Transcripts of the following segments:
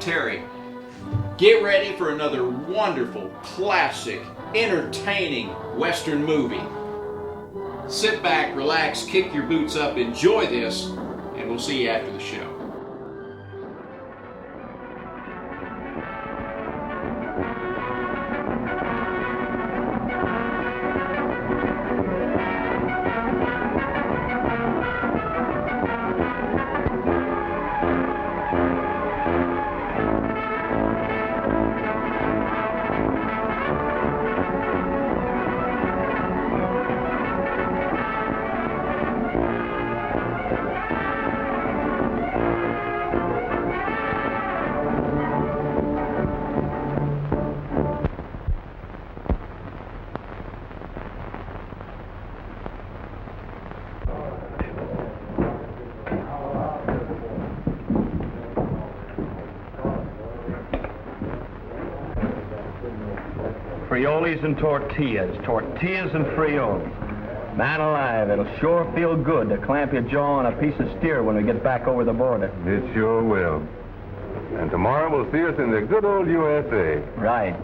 Terry. Get ready for another wonderful, classic, entertaining Western movie. Sit back, relax, kick your boots up, enjoy this, and we'll see you after the show. Frioles and tortillas and frioles. Man alive, it'll sure feel good to clamp your jaw on a piece of steer when we get back over the border. It sure will. And tomorrow we'll see us in the good old USA. Right.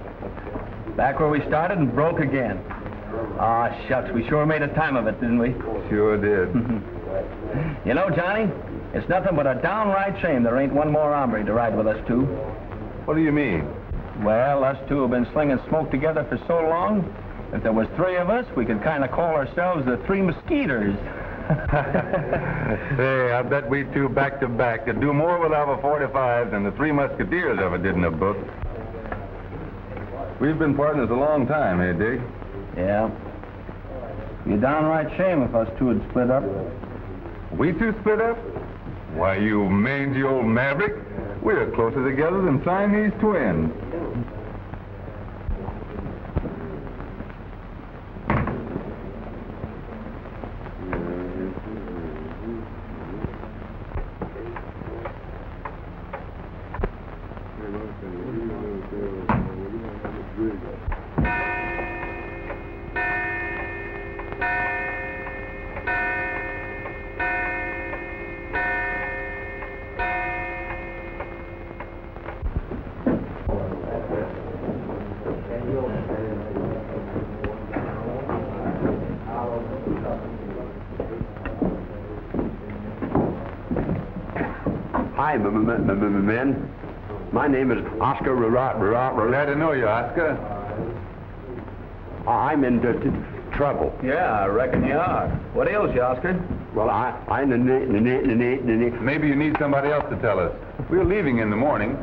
Back where we started and broke again. Ah, shucks, we sure made a time of it, didn't we? Sure did. You know, Johnny, it's nothing but a downright shame there ain't one more hombre to ride with us two. What do you mean? Well, us two have been slinging smoke together for so long, if there was three of us, we could kind of call ourselves the Three Mosquitoes. Hey, I bet we two back to back could do more without a 45 than the Three Musketeers ever did in a book. We've been partners a long time, eh, Dick? Yeah. Be a downright shame if us two had split up. We two split up? Why, you mangy old maverick. We're closer together than Siamese twins. Hi, men. My name is Oscar Glad to know you, Oscar. I'm in trouble. Yeah, I reckon you are. What ails you, Oscar? Well, Maybe you need somebody else to tell us. We're leaving in the morning.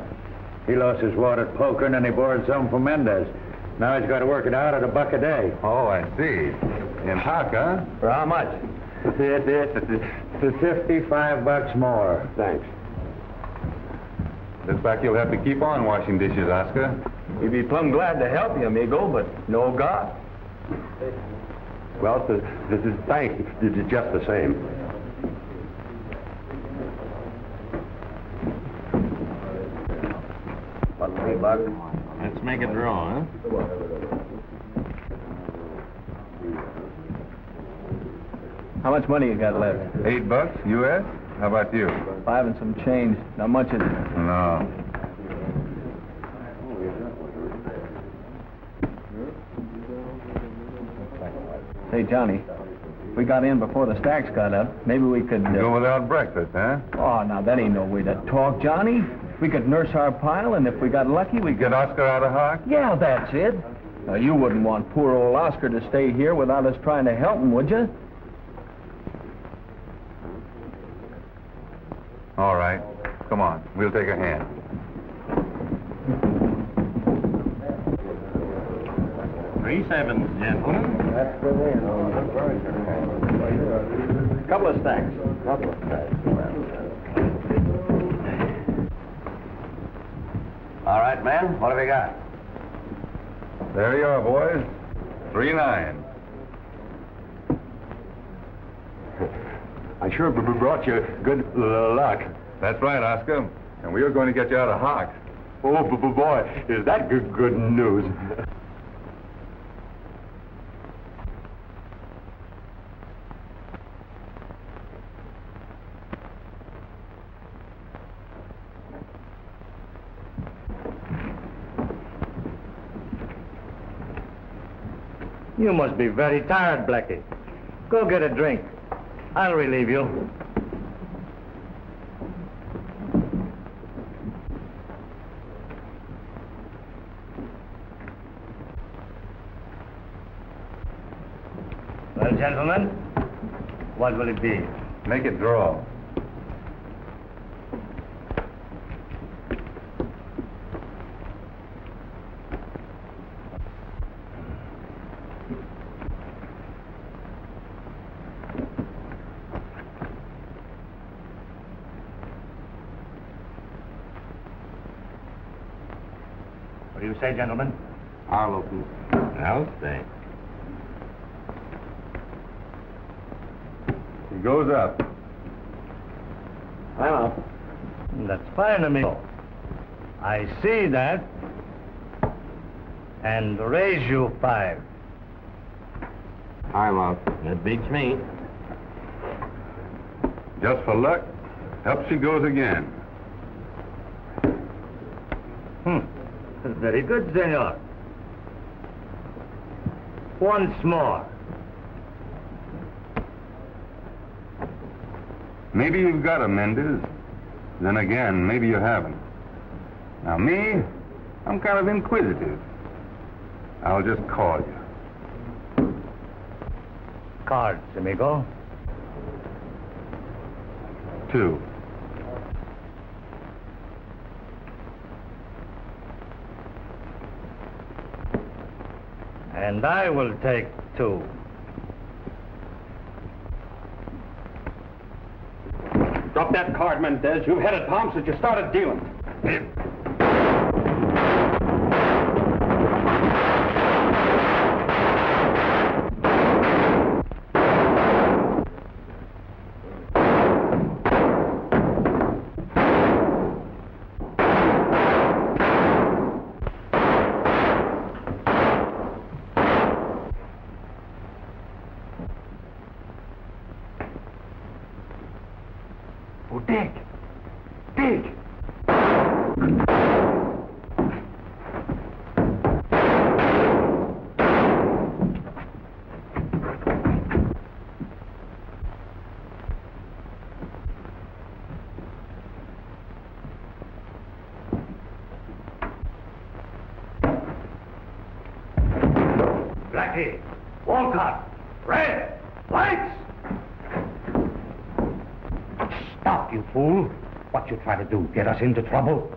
He lost his wad at poker and then he borrowed some from Mendes. Now he's got to work it out at $1 a day. Oh, I see. In hock, huh? For how much? For $55 more. Thanks. Looks like you'll have to keep on washing dishes, Oscar. We'd be plumb glad to help you, amigo, but no God. Well, thanks. Just the same. What, $3? Let's make it draw, huh? How much money you got left? $8 U.S.? How about you? 5 and some change. How much is it? No. Say, Johnny, if we got in before the stacks got up, maybe we could... Go without breakfast, huh? Oh, now, that ain't no way to talk, Johnny. We could nurse our pile, and if we got lucky, we could... Get Oscar out of hock? Yeah, that's it. Now, you wouldn't want poor old Oscar to stay here without us trying to help him, would you? All right. Come on. We'll take a hand. $3.7, gentlemen. That's good. Couple of stacks. All right, man. What have we got? There you are, boys. 3-9. I sure brought you good luck. That's right, Oscar. And we are going to get you out of hock. Oh, boy, is that good news. You must be very tired, Blackie. Go get a drink. I'll relieve you. Well, gentlemen, what will it be? Make it draw. What do you say, gentlemen? I'll open. I'll stay. He goes up. I'm up. That's fine, amigo. I see that. And raise you 5. I'm out. That beats me. Just for luck, up she goes again. Very good, senor. Once more. Maybe you've got a Mendes. Then again, maybe you haven't. Now me, I'm kind of inquisitive. I'll just call you. Cards, amigo. 2. And I will take 2. Drop that card, Mendes. You've headed palm since you started dealing. Dig! Dig! Blackie! Walcott! Red! Lights! Stop, you fool! What you try to do, get us into trouble?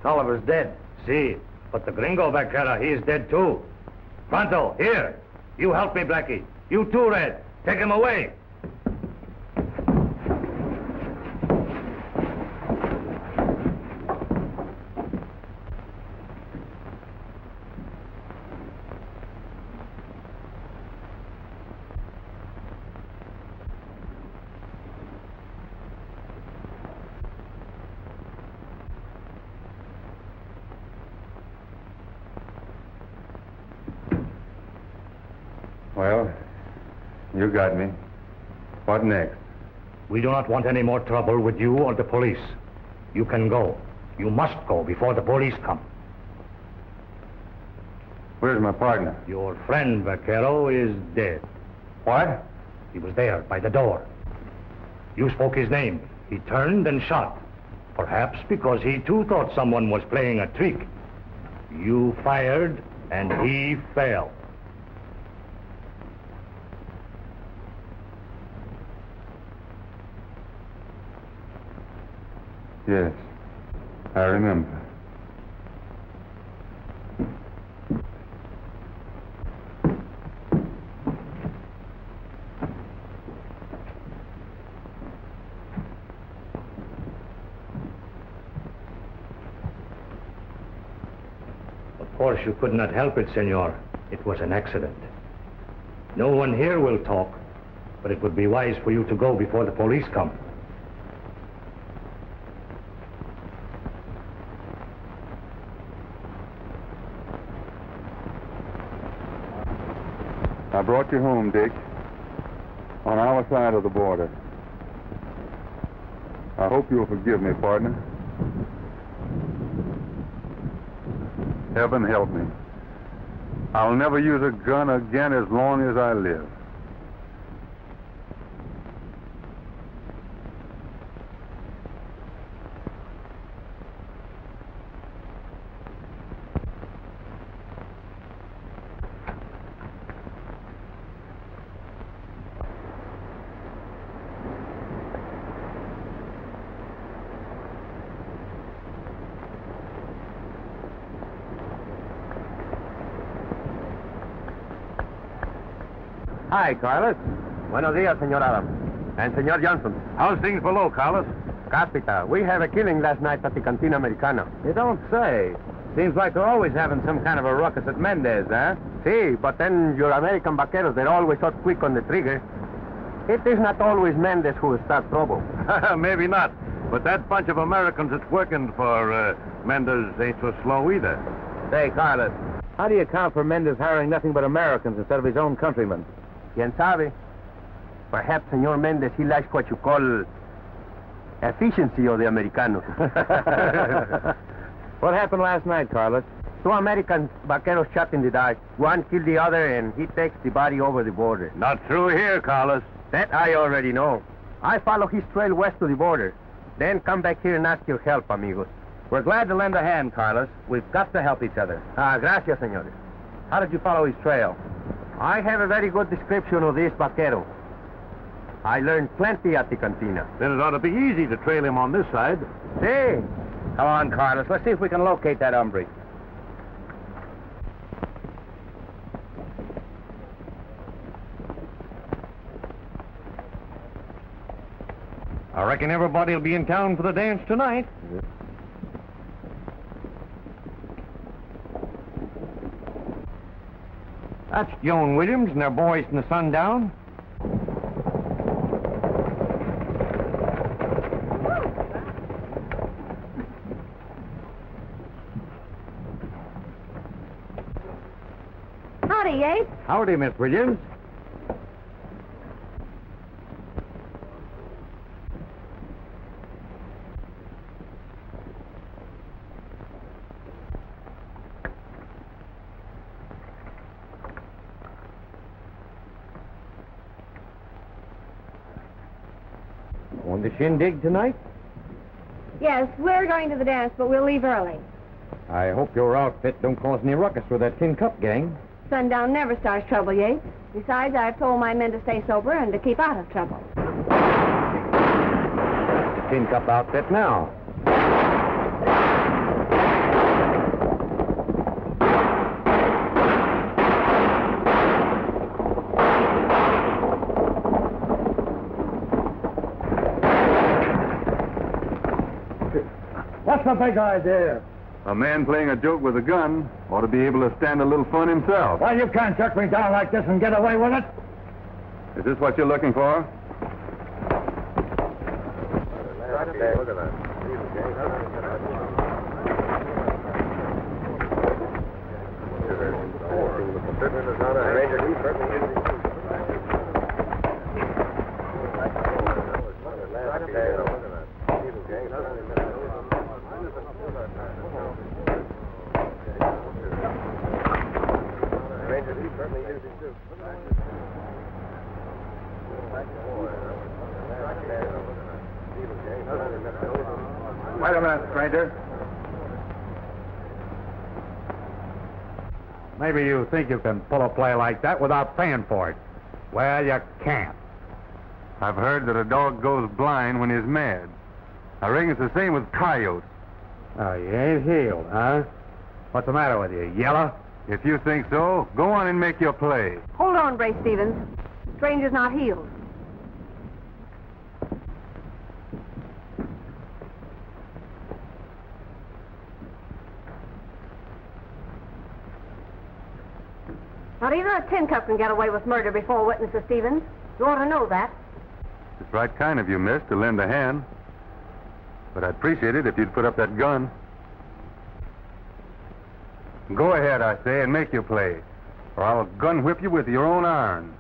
Tolliver's dead. See, but the gringo vaquera, he's dead too. Pronto, here. You help me, Blackie. You too, Red. Take him away. Well, you got me. What next? We do not want any more trouble with you or the police. You can go. You must go before the police come. Where's my partner? Your friend, Vaquero, is dead. What? He was there by the door. You spoke his name. He turned and shot. Perhaps because he too thought someone was playing a trick. You fired and he fell. Yes, I remember. Of course, you could not help it, senor. It was an accident. No one here will talk, but it would be wise for you to go before the police come. I brought you home, Dick. On our side of the border. I hope you'll forgive me, partner. Heaven help me. I'll never use a gun again as long as I live. Hi, Carlos. Buenos dias, Senor Adam. And Senor Johnson. How's things below, Carlos? Capita, we had a killing last night at the Cantina Americana. You don't say. Seems like they're always having some kind of a ruckus at Mendes, huh? See, but then your American vaqueros, they're always so quick on the trigger. It is not always Mendes who will start trouble. Maybe not. But that bunch of Americans that's working for Mendes ain't so slow either. Say, Carlos, how do you account for Mendes hiring nothing but Americans instead of his own countrymen? Quien sabe? Perhaps Senor Mendes, he likes what you call efficiency of the Americanos. What happened last night, Carlos? Two American vaqueros shot in the dark. One killed the other, and he takes the body over the border. Not through here, Carlos. That I already know. I follow his trail west to the border. Then come back here and ask your help, amigos. We're glad to lend a hand, Carlos. We've got to help each other. Gracias, senores. How did you follow his trail? I have a very good description of this vaquero. I learned plenty at the cantina. Then it ought to be easy to trail him on this side. See? Come on, Carlos. Let's see if we can locate that hombre. I reckon everybody will be in town for the dance tonight. That's Joan Williams and their boys from the Sundown. Howdy, Yates. Howdy, Miss Williams. On the shindig tonight? Yes, we're going to the dance, but we'll leave early. I hope your outfit don't cause any ruckus with that Tin Cup gang. Sundown never starts trouble, Yates. Besides, I've told my men to stay sober and to keep out of trouble. The Tin Cup outfit now. What's the big idea? A man playing a joke with a gun ought to be able to stand a little fun himself. Well, you can't chuck me down like this and get away with it. Is this what you're looking for? Look at that. Wait a minute, stranger. Maybe you think you can pull a play like that without paying for it. Well, you can't. I've heard that a dog goes blind when he's mad. I reckon it's the same with coyotes. Oh, you ain't healed, huh? What's the matter with you, yellow? If you think so, go on and make your play. Hold on, Brace Stevens. Stranger's not healed. Not even a tin cup can get away with murder before witnesses, Stevens. You ought to know that. It's right kind of you, miss, to lend a hand. But I'd appreciate it if you'd put up that gun. Go ahead, I say, and make your play. Or I'll gun whip you with your own iron.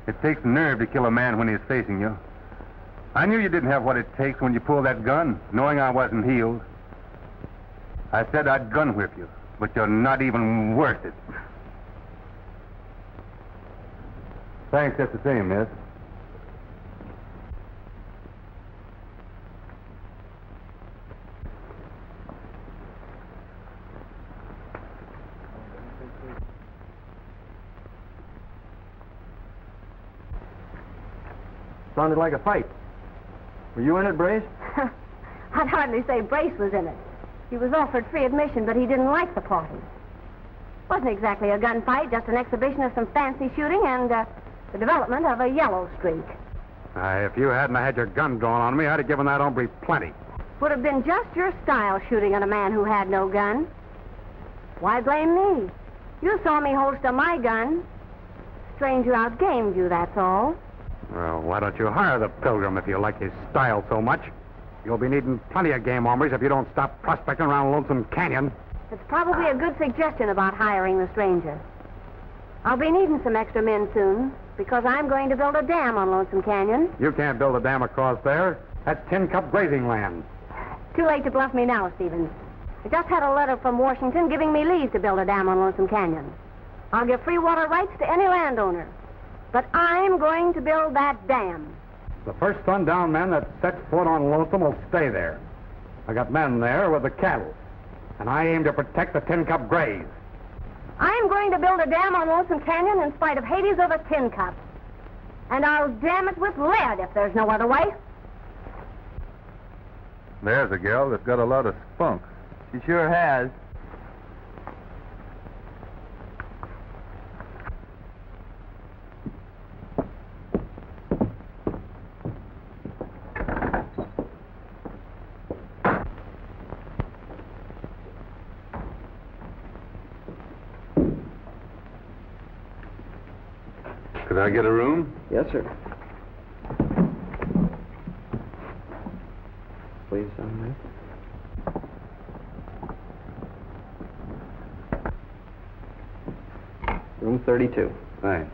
It takes nerve to kill a man when he's facing you. I knew you didn't have what it takes when you pulled that gun, knowing I wasn't healed. I said I'd gun whip you, but you're not even worth it. Thanks just the same, miss. Sounded like a fight. Were you in it, Brace? I'd hardly say Brace was in it. He was offered free admission, but he didn't like the party. Wasn't exactly a gunfight, just an exhibition of some fancy shooting and the development of a yellow streak. If you hadn't had your gun drawn on me, I'd have given that hombre plenty. Would have been just your style shooting at a man who had no gun. Why blame me? You saw me holster my gun. Stranger outgamed you, that's all. Well, why don't you hire the Pilgrim if you like his style so much? You'll be needing plenty of game hombres if you don't stop prospecting around Lonesome Canyon. It's probably a good suggestion about hiring the stranger. I'll be needing some extra men soon, because I'm going to build a dam on Lonesome Canyon. You can't build a dam across there. That's Tin Cup grazing land. Too late to bluff me now, Stevens. I just had a letter from Washington giving me leave to build a dam on Lonesome Canyon. I'll give free water rights to any landowner. But I'm going to build that dam. The first sundown man that sets foot on Lonesome will stay there. I got men there with the cattle, and I aim to protect the Tin Cup graze. I'm going to build a dam on Lonesome Canyon in spite of Hades or the Tin Cup. And I'll dam it with lead if there's no other way. There's a gal that's got a lot of spunk. She sure has. Could I get a room? Yes, sir. Please, son. Room 32. Thanks.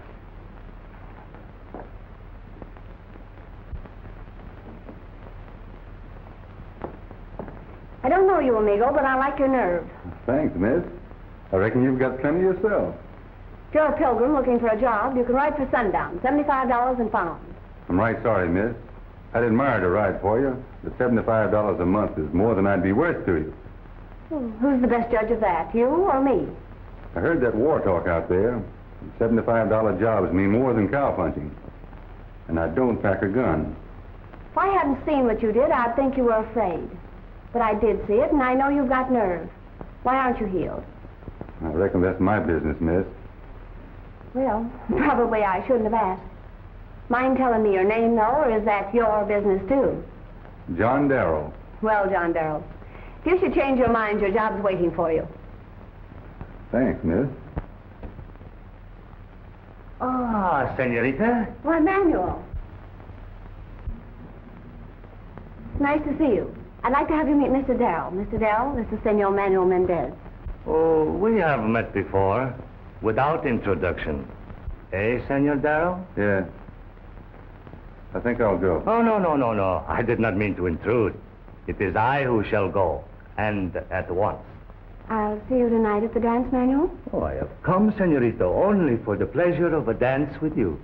I don't know you, amigo, but I like your nerve. Thanks, miss. I reckon you've got plenty yourself. If you're a pilgrim looking for a job, you can ride for sundown. $75 and found. I'm right sorry, miss. I'd admire to ride for you. The $75 a month is more than I'd be worth to you. Who's the best judge of that, you or me? I heard that war talk out there. $75 jobs mean more than cow punching. And I don't pack a gun. If I hadn't seen what you did, I'd think you were afraid. But I did see it, and I know you've got nerve. Why aren't you healed? I reckon that's my business, miss. Well, probably I shouldn't have asked. Mind telling me your name, though, or is that your business, too? John Darrell. Well, John Darrell, if you should change your mind, your job's waiting for you. Thanks, miss. Ah, senorita. Why, Manuel. Nice to see you. I'd like to have you meet Mr. Darrell. Mr. Darrell, this is Senor Manuel Mendes. Oh, we have met before, without introduction. Eh, Senor Darrell? Yeah. I think I'll go. Oh, no. I did not mean to intrude. It is I who shall go, and at once. I'll see you tonight at the dance, Manuel. Oh, I have come, senorita, only for the pleasure of a dance with you.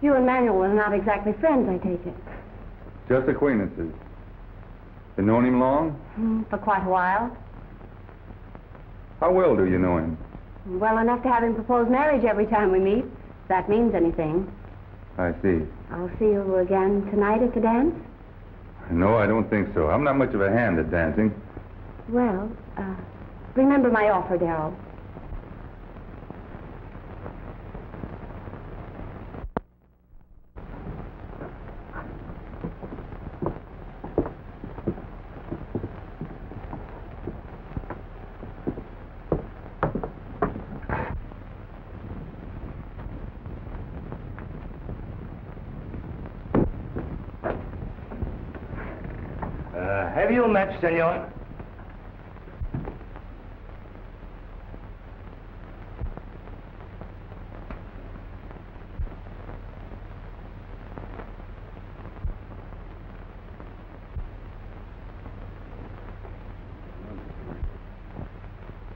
You and Manuel are not exactly friends, I take it. Just acquaintances. Been known him long? For quite a while. How well do you know him? Well enough to have him propose marriage every time we meet, if that means anything. I see. I'll see you again tonight at the dance? No, I don't think so. I'm not much of a hand at dancing. Well, remember my offer, Darrell. Have you met, senor?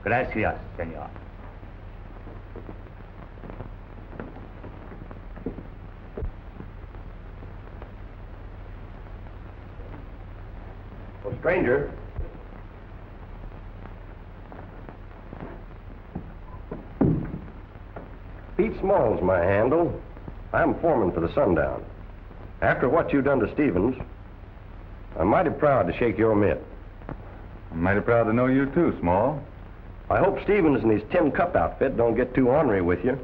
Gracias, senor. Well, stranger. Pete Small's my handle. I'm foreman for the Sundown. After what you've done to Stevens, I'm mighty proud to shake your mitt. I'm mighty proud to know you too, Small. I hope Stevens and his Tin Cup outfit don't get too ornery with you.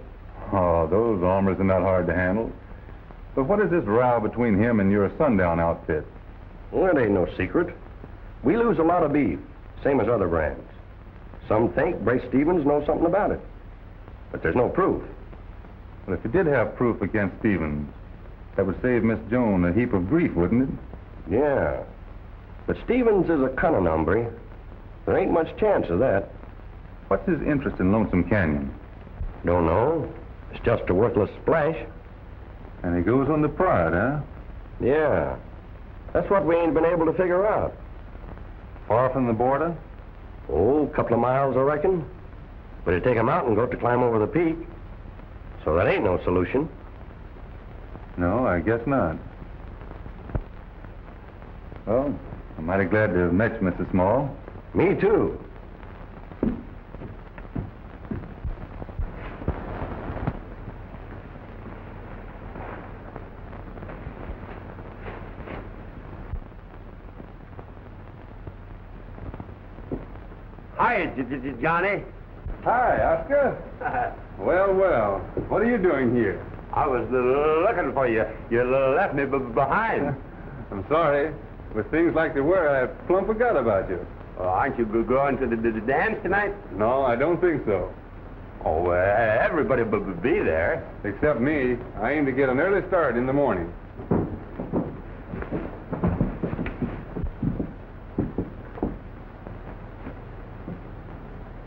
Oh, those armors are not hard to handle. But what is this row between him and your Sundown outfit? Well, it ain't no secret. We lose a lot of beef, same as other brands. Some think Brace Stevens knows something about it, but there's no proof. Well, if you did have proof against Stevens, that would save Miss Joan a heap of grief, wouldn't it? Yeah, but Stevens is a cunning hombre. There ain't much chance of that. What's his interest in Lonesome Canyon? Don't know. It's just a worthless splash. And he goes on the pride, huh? Yeah, that's what we ain't been able to figure out. Far from the border? Oh, a couple of miles, I reckon. But it'd take a mountain goat to climb over the peak. So that ain't no solution. No, I guess not. Well, I'm mighty glad to have met you, Mr. Small. Me too. Hi, Johnny. Hi, Oscar. Well, well. What are you doing here? I was looking for you. You left me behind. I'm sorry. With things like they were, I plumb forgot about you. Aren't you going to the dance tonight? No, I don't think so. Oh, everybody be there. Except me. I aim to get an early start in the morning.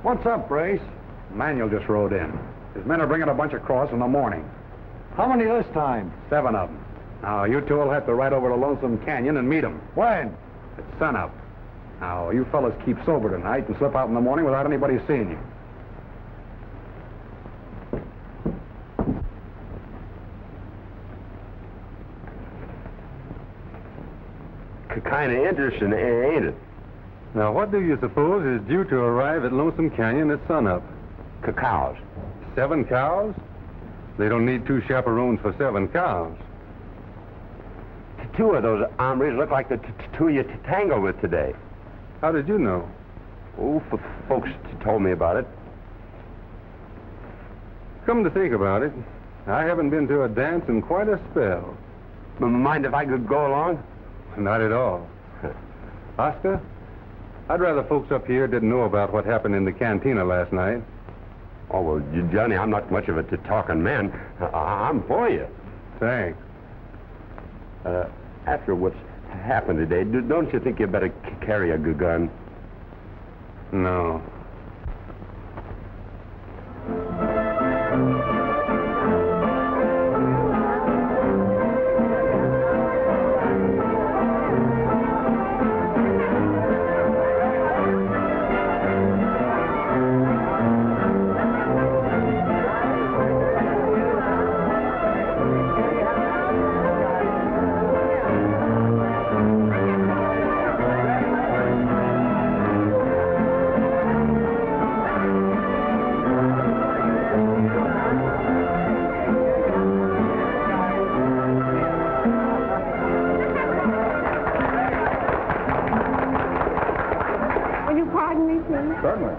What's up, Brace? Manuel just rode in. His men are bringing a bunch across in the morning. How many this time? 7 of them. Now, you two will have to ride over to Lonesome Canyon and meet them. When? At sunup. Now, you fellas keep sober tonight and slip out in the morning without anybody seeing you. Kind of interesting, ain't it? Now, what do you suppose is due to arrive at Lonesome Canyon at sunup? Cows. 7 cows? They don't need 2 chaperones for 7 cows. 2 of those hombres look like the 2 you tangled with today. How did you know? Oh, folks told me about it. Come to think about it, I haven't been to a dance in quite a spell. Mind if I could go along? Not at all. Oscar, I'd rather folks up here didn't know about what happened in the cantina last night. Oh, well, Johnny, I'm not much of a talking man. I'm for you. Thanks. After what's happened today, don't you think you better carry a gun? No. Certainly.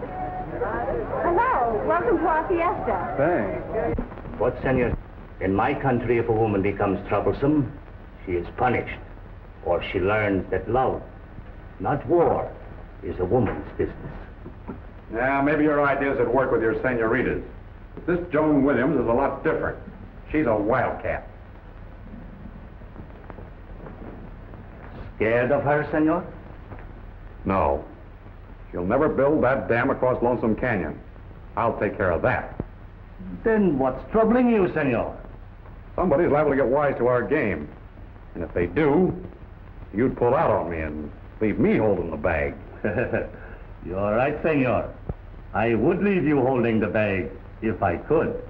Hello. Welcome to our fiesta. Thanks. What, senor? In my country, if a woman becomes troublesome, she is punished. Or she learns that love, not war, is a woman's business. Yeah, maybe your ideas would work with your senoritas. But this Joan Williams is a lot different. She's a wildcat. Scared of her, senor? No. She'll never build that dam across Lonesome Canyon. I'll take care of that. Then what's troubling you, senor? Somebody's liable to get wise to our game. And if they do, you'd pull out on me and leave me holding the bag. You're right, senor. I would leave you holding the bag if I could,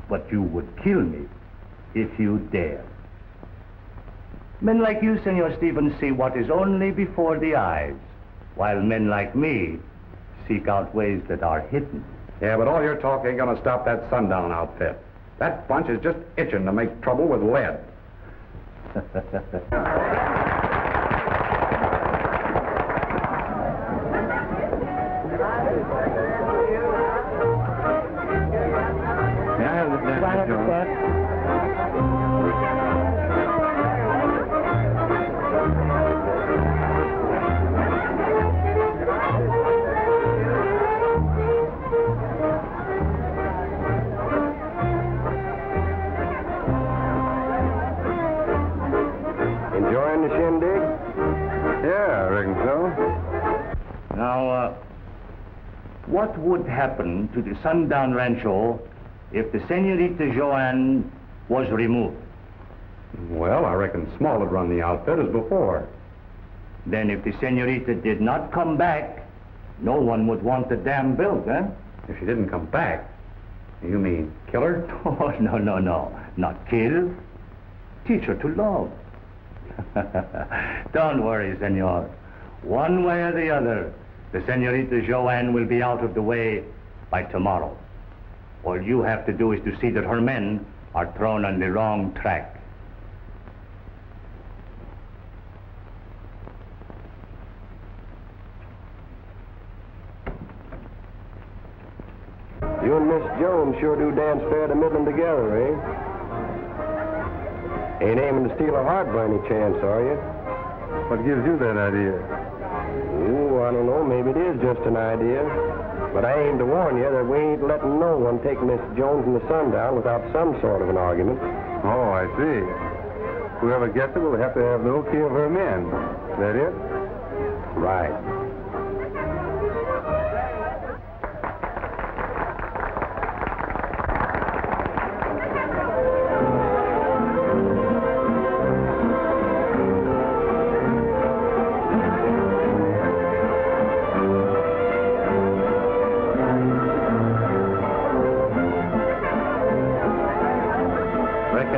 but you would kill me if you dare. Men like you, Senor Stevens, see what is only before the eyes, while men like me seek out ways that are hidden. Yeah, but all your talk ain't gonna stop that sundown outfit. That bunch is just itching to make trouble with lead. Enjoying the shindig? Yeah, I reckon so. Now, what would happen to the Sundown Rancho if the Senorita Joan was removed? Well, I reckon Small would run the outfit as before. Then if the Senorita did not come back, no one would want the dam built, eh? If she didn't come back, you mean kill her? Oh, no. Not kill. Teach her to love. Don't worry, Senor. One way or the other, the Senorita Joan will be out of the way by tomorrow. All you have to do is to see that her men are thrown on the wrong track. You and Miss Joan sure do dance fair to middling together, eh? Ain't aiming to steal her heart by any chance, are you? What gives you that idea? Ooh, I don't know. Maybe it is just an idea. But I aim to warn you that we ain't letting no one take Miss Jones in the sundown without some sort of an argument. Oh, I see. Whoever gets it will have to have the okay of her men. Is that it? Right.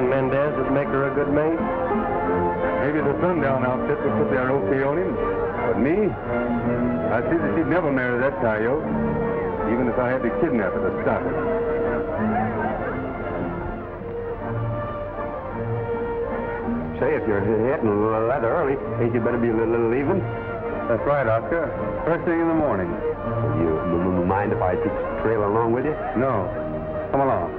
Mendes would make her a good mate? Maybe the sundown outfit would put their okay on him. But me? I see that she'd never marry that coyote, even if I had to kidnap her to stop it. Say, if you're hitting rather early, ain't you better be leaving? That's right, Oscar. First thing in the morning. You mind if I take the trail along with you? No. Come along.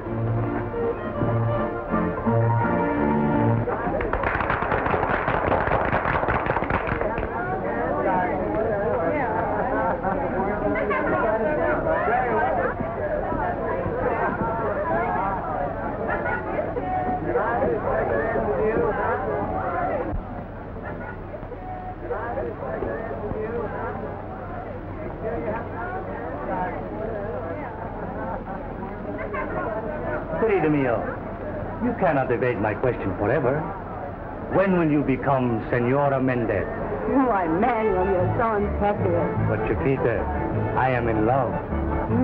Querido mio, you cannot evade my question forever. When will you become Senora Mendes? Why, Manuel, you're so impetuous. But Chiquita, I am in love.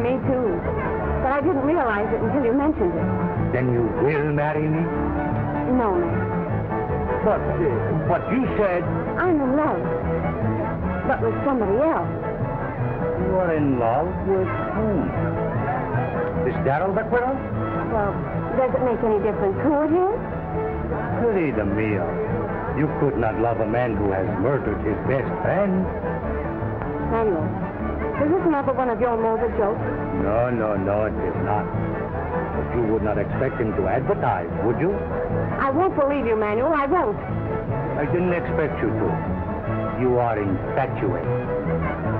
Me too. But I didn't realize it until you mentioned it. Then you will marry me? No, man. But you said... I'm in love. But with somebody else. You are in love with whom? This Darrell Bequero? Well, does it make any difference who it is? Querida mia, you could not love a man who has murdered his best friend. Manuel, is this another one of your morbid jokes? No, it is not. But you would not expect him to advertise, would you? I won't believe you, Manuel. I won't. I didn't expect you to. You are infatuated.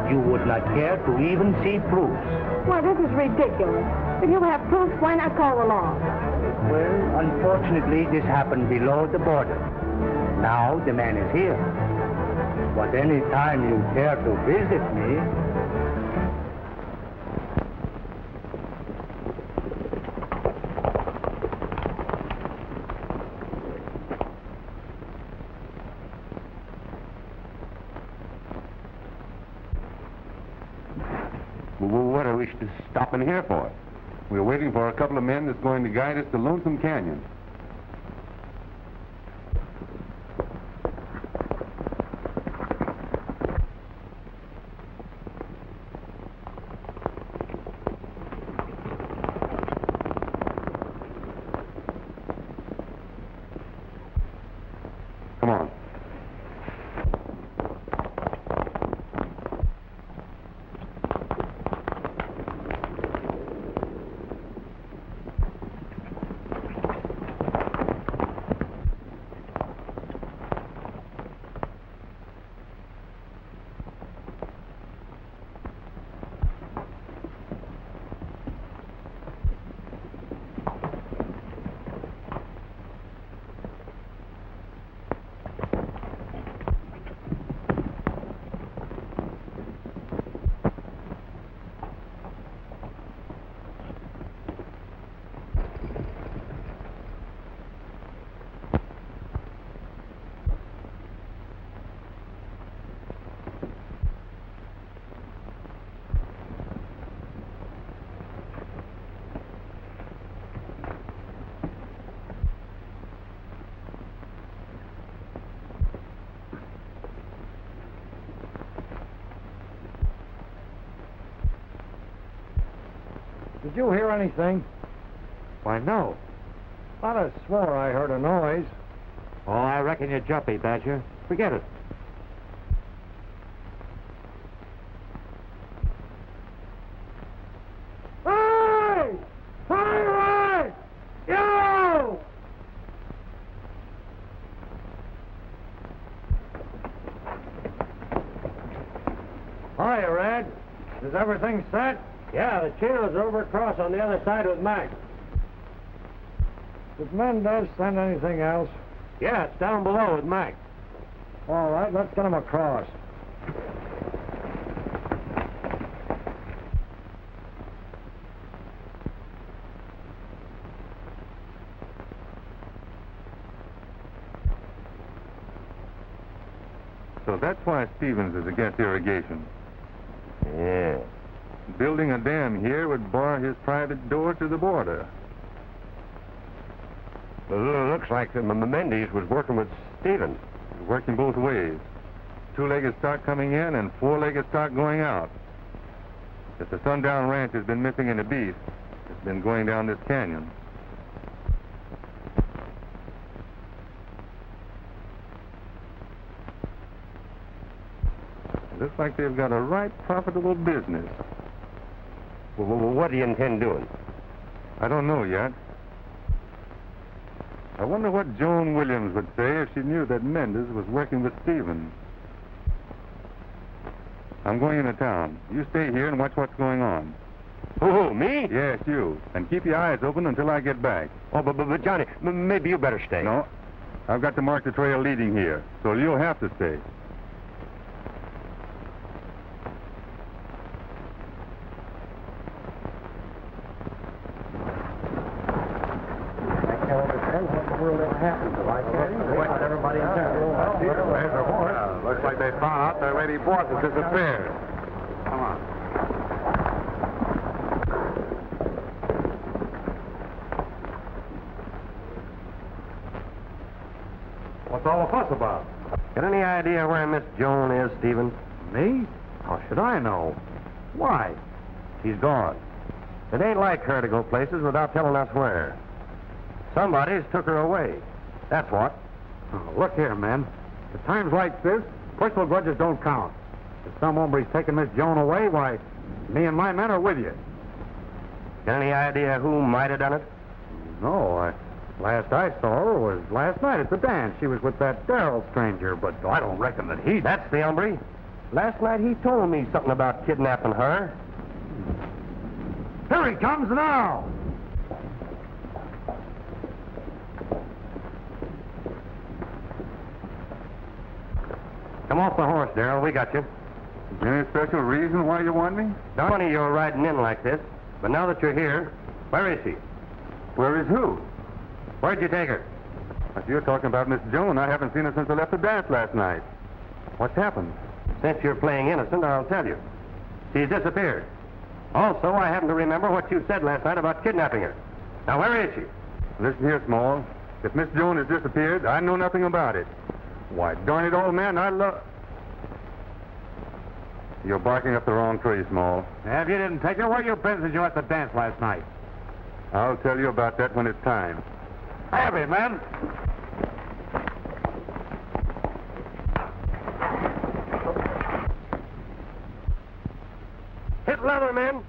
You would not care to even see proofs. Why, this is ridiculous. If you have proof, why not call the law? Well, unfortunately, this happened below the border. Now the man is here. But any time you care to visit me... Well, what are we stopping here for? We're waiting for a couple of men that's going to guide us to Lonesome Canyon. Come on. Did you hear anything? Why, no. Thought I swore I heard a noise. Oh, I reckon you're jumpy, Badger. Forget it. Hey! Pirate! You! Hiya, Red. Is everything set? Yeah, the cheerleaders are over across on the other side with Mack. Did Mendes send anything else? Yeah, it's down below with Mack. All right, let's get him across. So that's why Stevens is against irrigation. Yeah. Building a dam here would bar his private door to the border. Well, it looks like Mendes was working with Stevens. Working both ways. Two-legged stock coming in and four-legged stock going out. If the Sundown Ranch has been missing any beef, it's been going down this canyon. Looks like they've got a right profitable business. Well, what do you intend doing? I don't know yet. I wonder what Joan Williams would say if she knew that Mendes was working with Stevens. I'm going into town. You stay here and watch what's going on. Who, me? Yes, you. And keep your eyes open until I get back. Oh, but Johnny, maybe you better stay. No. I've got to mark the trail leading here, so you'll have to stay. Looks like they found out their lady boss has disappeared. Come on. What's all the fuss about? Got any idea where Miss Joan is, Stevens? Me? How should I know? Why? She's gone. It ain't like her to go places without telling us where. Somebody's took her away. That's what. Oh, look here, men. At times like this, personal grudges don't count. If some hombre's taking Miss Joan away, why, me and my men are with you. Got any idea who might have done it? No, last I saw her was last night at the dance. She was with that Darrell stranger, but I don't reckon that he... That's the hombre. Last night he told me something about kidnapping her. Here he comes now! Come off the horse, Darrell. We got you. Any special reason why you want me? Funny you're riding in like this, but now that you're here, where is she? Where is who? Where'd you take her? If you're talking about Miss Joan, I haven't seen her since I left the dance last night. What's happened? Since you're playing innocent, I'll tell you. She's disappeared. Also, I happen to remember what you said last night about kidnapping her. Now, where is she? Listen here, Small. If Miss Joan has disappeared, I know nothing about it. Why, darn it, old man, I love... You're barking up the wrong tree, Small. If you didn't take her, where you been since you were at the dance last night? I'll tell you about that when it's time. Have it, man. Hit leather, men.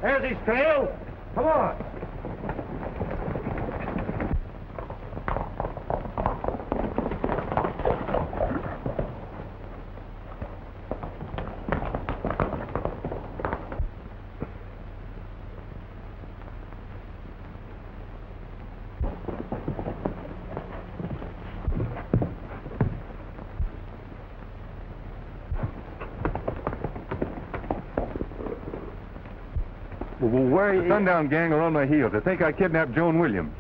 There's his trail. Come on. Where are you? The Sundown gang are on my heels. I think I kidnapped Joan Williams.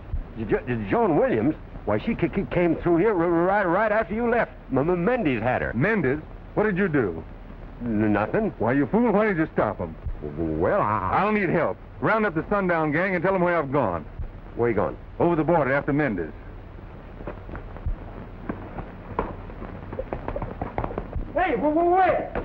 Joan Williams? Why, she came through here right after you left. Mendes had her. Mendes? What did you do? Nothing. Why, you fool, why did you stop them? Well, I'll need help. Round up the Sundown gang and tell them where I've gone. Where you going? Over the border after Mendes. Hey, wait!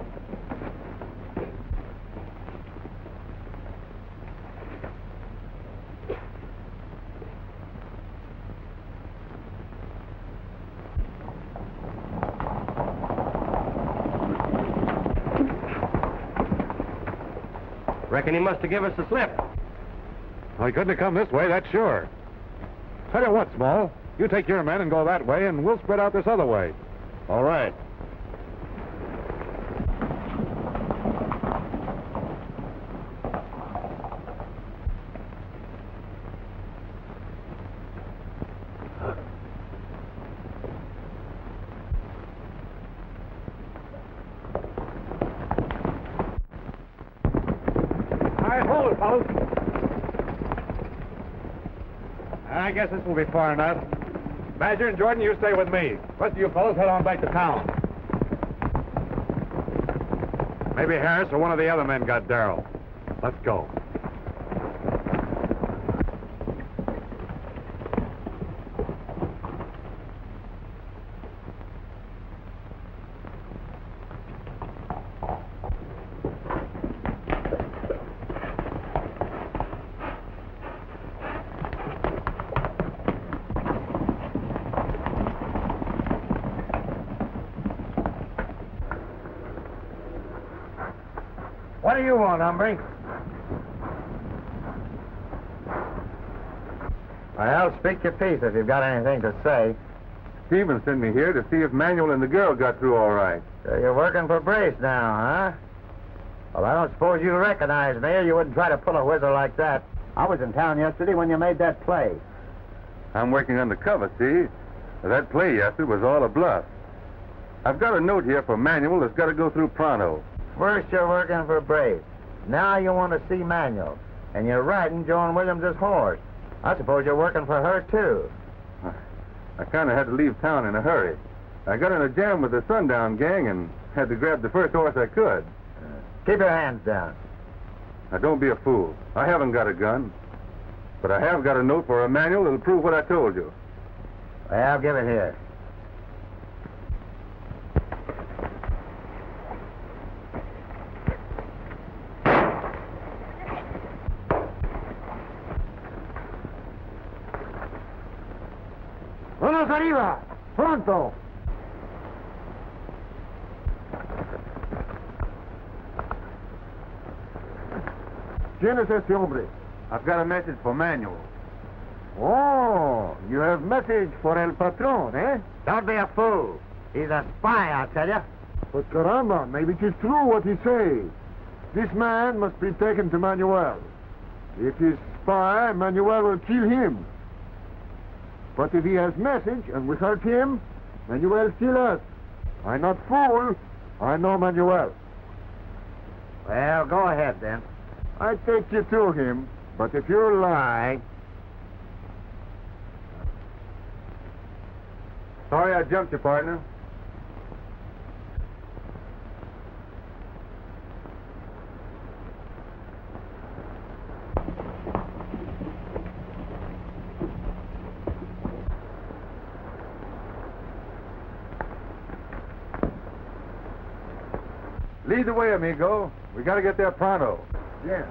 Reckon he must have given us the slip. Well, he couldn't have come this way, that's sure. Tell you what, Small, you take your men and go that way, and we'll spread out this other way. All right. Hold it, fellas. I guess this will be far enough. Badger and Jordan, you stay with me. The rest of you fellas head on back to town. Maybe Harris or one of the other men got Darrell. Let's go. What do you want, hombre? Well, speak your piece if you've got anything to say. Stephen sent me here to see if Manuel and the girl got through all right. So you're working for Brace now, huh? Well, I don't suppose you recognize me, or you wouldn't try to pull a whizzer like that. I was in town yesterday when you made that play. I'm working undercover, see? That play yesterday was all a bluff. I've got a note here for Manuel that's got to go through pronto. First you're working for Brace. Now you want to see Manuel. And you're riding Joan Williams' horse. I suppose you're working for her, too. I kind of had to leave town in a hurry. I got in a jam with the Sundown gang and had to grab the first horse I could. Keep your hands down. Now, don't be a fool. I haven't got a gun. But I have got a note for a manual that'll prove what I told you. Well, give it here. ¡Vamos arriba! ¡Pronto! ¿Quién es este hombre? I've got a message for Manuel. Oh, you have message for el patrón, eh? Don't be a fool. He's a spy, I'll tell you. But caramba, maybe it is true what he says. This man must be taken to Manuel. If he's spy, Manuel will kill him. But if he has message and we hurt him, Manuel kill us. I'm not fool. I know Manuel. Well, go ahead, then. I take you to him, but if you lie... Sorry I jumped you, partner. Lead the way, amigo. We gotta get there pronto. Yes.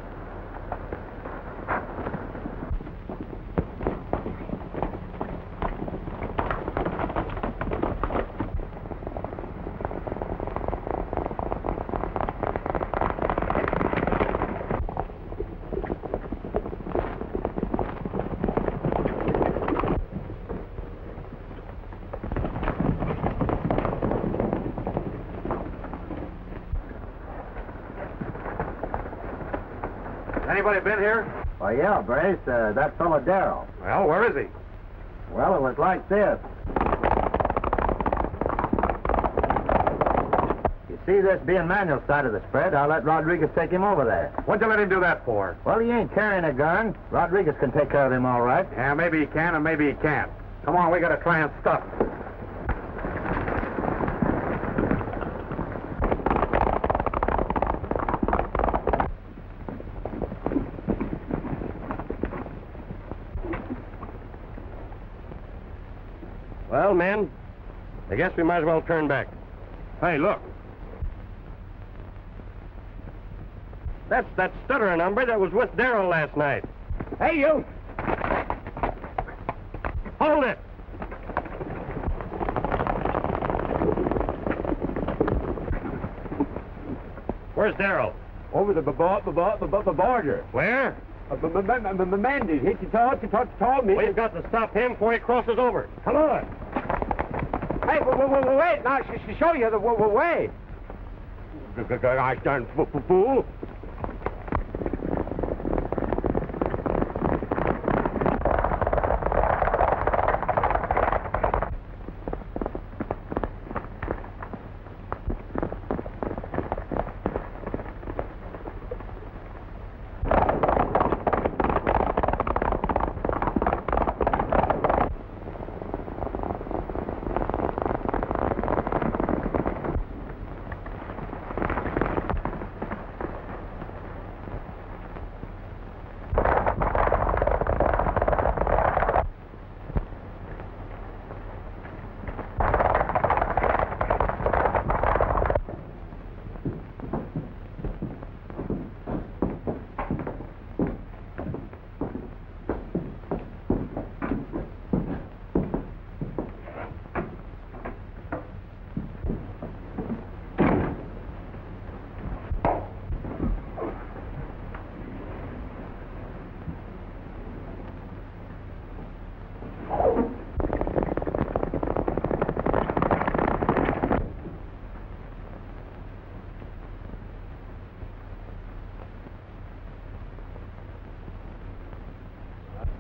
Anybody been here? Oh, yeah, Brace. That fellow Darrell. Well, where is he? Well, it was like this. You see this being Manuel's side of the spread, I'll let Rodriguez take him over there. What'd you let him do that for? Well, he ain't carrying a gun. Rodriguez can take care of him all right. Yeah, maybe he can and maybe he can't. Come on, we gotta try and stuff him. Well, men, I guess we might as well turn back. Hey, look. That's that stutterer number that was with Darrell last night. Hey, you! Hold it! Where's Darrell? Over the border. Where? Mendes, he told me. We've got to stop him before he crosses over. Come on. Hey, wait, now, show you the way. I darn fool.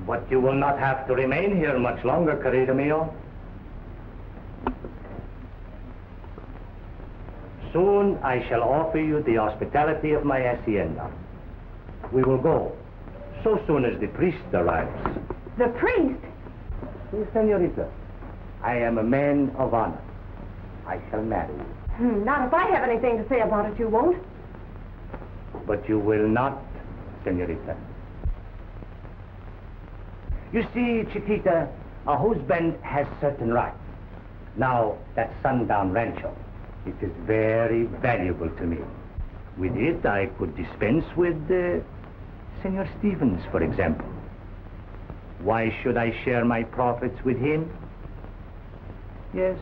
But you will not have to remain here much longer, querido mio. Soon I shall offer you the hospitality of my hacienda. We will go, so soon as the priest arrives. The priest? Yes, senorita. I am a man of honor. I shall marry you. Not if I have anything to say about it, you won't. But you will not, senorita. You see, Chiquita, a husband has certain rights. Now, that sundown rancho, it is very valuable to me. With it, I could dispense with Senor Stevens, for example. Why should I share my profits with him? Yes,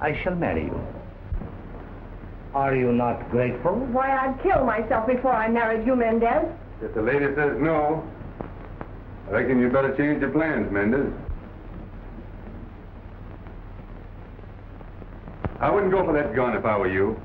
I shall marry you. Are you not grateful? Why, I'd kill myself before I married you, Mendes. If the lady says no, I reckon you better change your plans, Mendes. I wouldn't go for that gun if I were you.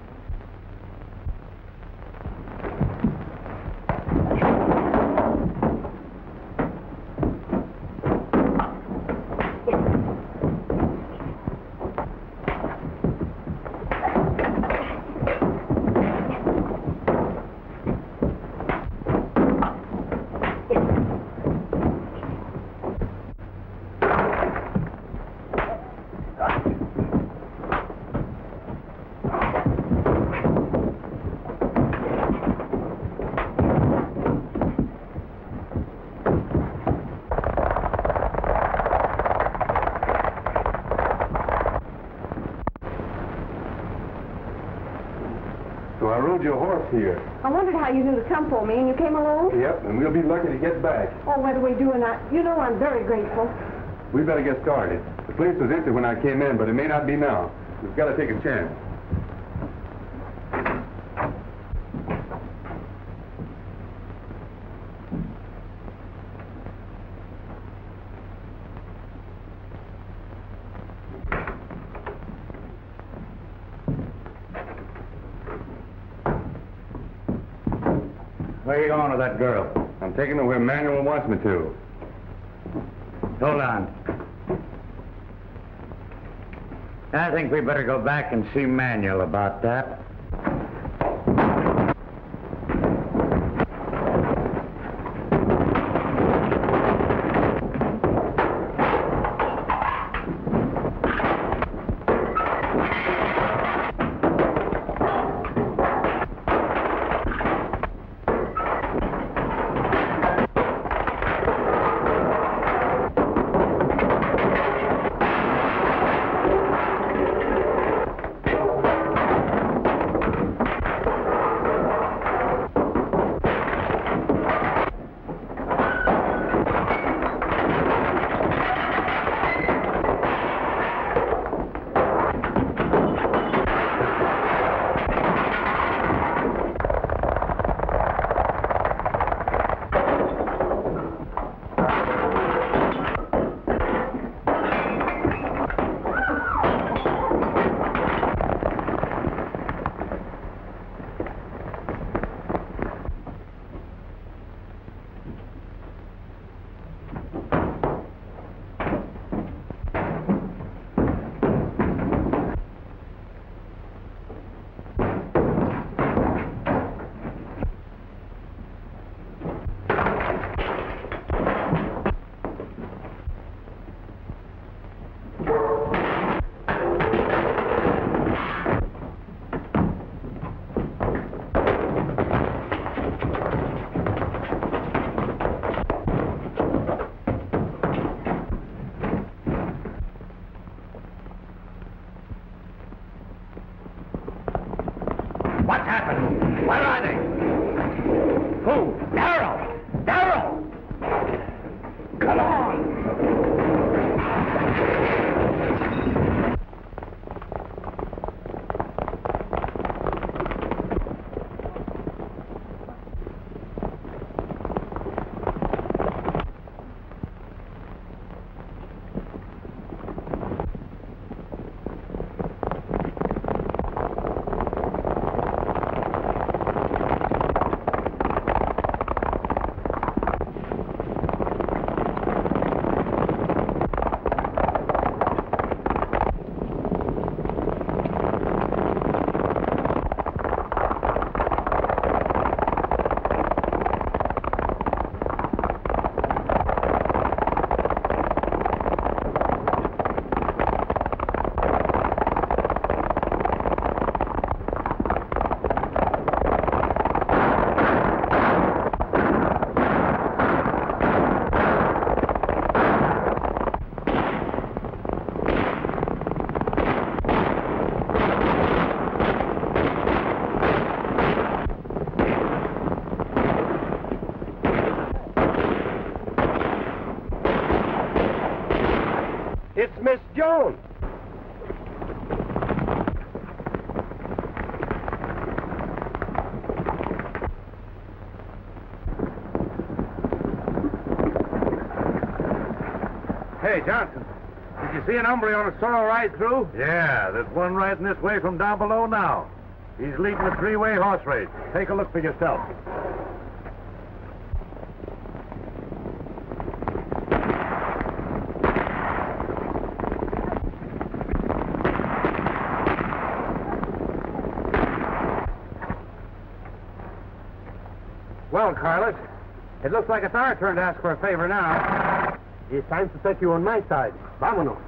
So I rode your horse here. I wondered how you knew to come for me, and you came alone? Yep, and we'll be lucky to get back. Oh, what do we do? And you know I'm very grateful. We better get started. The place was empty when I came in, but it may not be now. We've got to take a chance. Where are you going with that girl? I'm taking her where Manuel wants me to. Hold on. I think we better go back and see Manuel about that. What's happened? Where are they? Who? Darrell! Darrell! Come on! Miss Joan. Hey, Johnson, did you see an hombre on a sorrel ride through? Yeah, there's one riding this way from down below now. He's leading a three-way horse race. Take a look for yourself. Well, Carlos, it looks like it's our turn to ask for a favor now. It's time to set you on my side. Vámonos.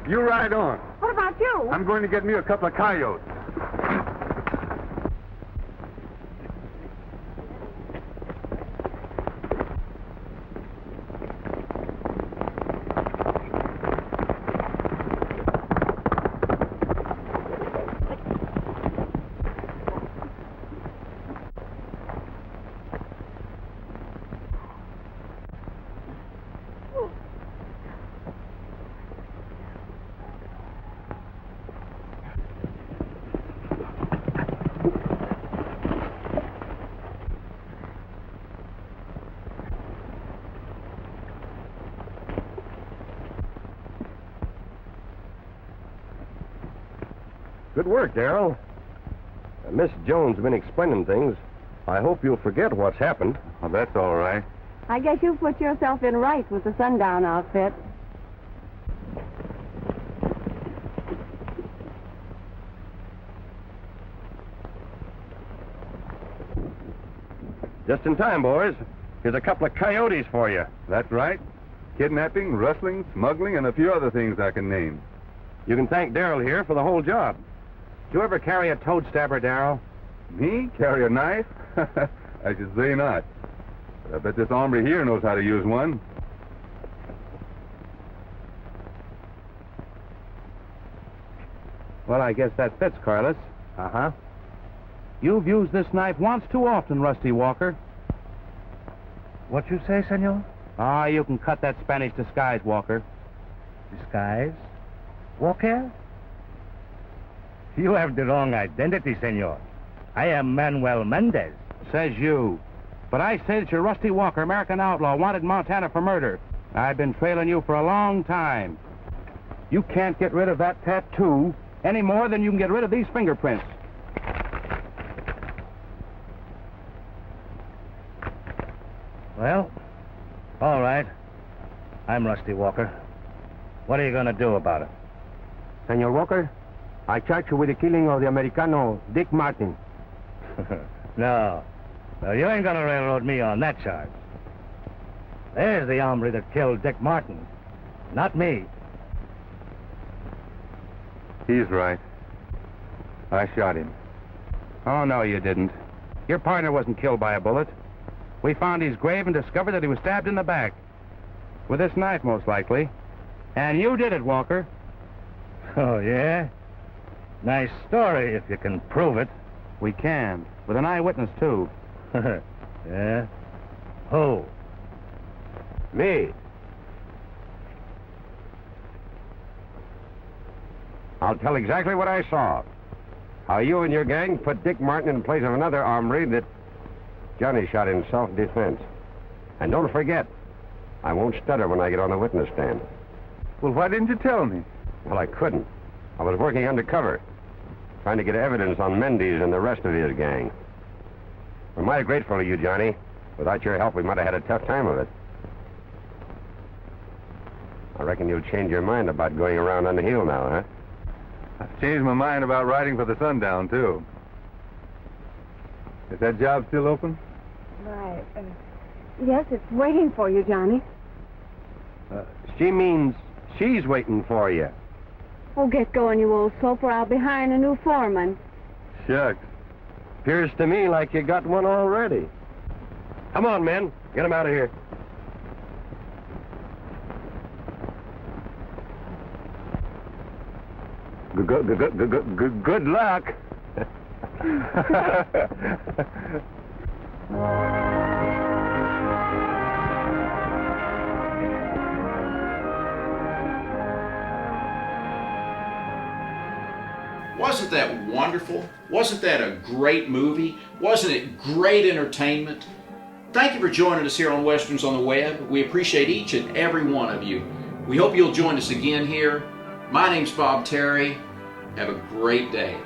You ride on. What about you? I'm going to get me a couple of coyotes. Good work, Darrell. Miss Joan's been explaining things. I hope you'll forget what's happened. Well, that's all right. I guess you put yourself in right with the sundown outfit. Just in time, boys. Here's a couple of coyotes for you. That's right. Kidnapping, rustling, smuggling, and a few other things I can name. You can thank Darrell here for the whole job. Did you ever carry a toad stabber, Darrell? Me? Carry a knife? I should say not. But I bet this hombre here knows how to use one. Well, I guess that fits, Carlos. Uh-huh. You've used this knife once too often, Rusty Walker. What you say, senor? Ah, you can cut that Spanish disguise, Walker. Disguise? Walker? You have the wrong identity, senor. I am Manuel Mendes. Says you. But I say that you're Rusty Walker, American outlaw, wanted in Montana for murder. I've been trailing you for a long time. You can't get rid of that tattoo any more than you can get rid of these fingerprints. Well, all right. I'm Rusty Walker. What are you going to do about it? Senor Walker, I charge you with the killing of the Americano Dick Martin. No, you ain't going to railroad me on that charge. There's the hombre that killed Dick Martin, not me. He's right. I shot him. Oh, no, you didn't. Your partner wasn't killed by a bullet. We found his grave and discovered that he was stabbed in the back. With this knife, most likely. And you did it, Walker. Oh, yeah? Nice story, if you can prove it. We can. With an eyewitness, too. Yeah? Who? Me. I'll tell exactly what I saw. How you and your gang put Dick Martin in place of another hombre that Johnny shot in self-defense. And don't forget, I won't stutter when I get on the witness stand. Well, why didn't you tell me? Well, I couldn't. I was working undercover, trying to get evidence on Mendes and the rest of his gang. We're mighty grateful to you, Johnny. Without your help, we might have had a tough time of it. I reckon you'll change your mind about going around on the hill now, huh? I've changed my mind about riding for the sundown, too. Is that job still open? Why, yes, it's waiting for you, Johnny. She means she's waiting for you. Oh, get going, you old soap, or I'll be hiring a new foreman. Shucks. Appears to me like you got one already. Come on, men. Get him out of here. Good luck. Wasn't that wonderful? Wasn't that a great movie? Wasn't it great entertainment? Thank you for joining us here on Westerns on the Web. We appreciate each and every one of you. We hope you'll join us again here. My name's Bob Terry. Have a great day.